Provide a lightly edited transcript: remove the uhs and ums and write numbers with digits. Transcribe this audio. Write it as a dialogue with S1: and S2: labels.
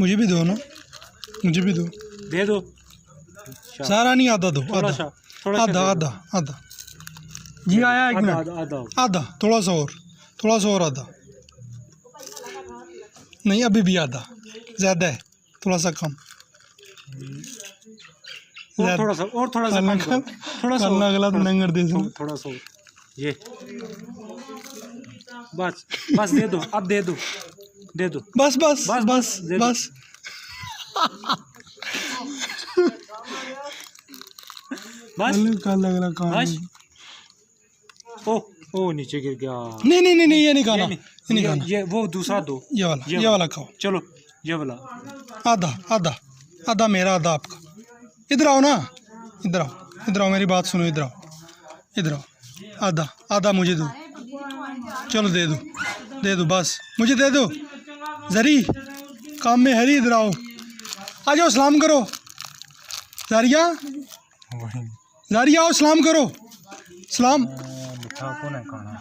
S1: मुझे भी दो ना, मुझे भी दो।
S2: दे दो।
S1: सारा नहीं, आधा दो,
S2: थोड़ा
S1: आधा
S2: सा, थोड़ा सा
S1: आधा
S2: दे दो।
S1: आधा आधा। जी आया, एक
S2: आधा
S1: मिनट।
S2: आधा आधा।
S1: आधा, थोड़ा सा और, थोड़ा सा और आधा। नहीं अभी भी आधा, ज़्यादा है, थोड़ा सा कम।
S2: और थोड़ा सा, और थोड़ा सा कम करो। थोड़ा सा और,
S1: अगला तो
S2: थोड़ा सा,
S1: नंगर दे दूँ।
S2: थोड़ा सा और। ये बस, बस दे दो, अब दे दो, दे दो।
S1: बस बस
S2: बस,
S1: बस
S2: दे दो।
S1: बस।
S2: बस
S1: काला काला कान।
S2: बस। ओ ओ नीचे गिर गया।
S1: नहीं नहीं नहीं नहीं, ये नहीं खाना,
S2: नहीं,
S1: ये नहीं खाना।
S2: ये वो दूसरा दो।
S1: ये वाला खाओ।
S2: चलो ये वाला।
S1: आधा आधा, आधा मेरा आधा आपका। इधर आओ ना, इधर आओ, इधर आओ, मेरी बात सुनो, इधर आओ, इधर आओ। आधा आधा मुझे दो, चलो दे दो, दे दो, बस मुझे दे दो। जरी काम में हरी, इधर आओ, आ जाओ, सलाम करो। जारिया, जारिया आओ, सलाम करो, सलाम।
S2: मिठा कौन है खाना?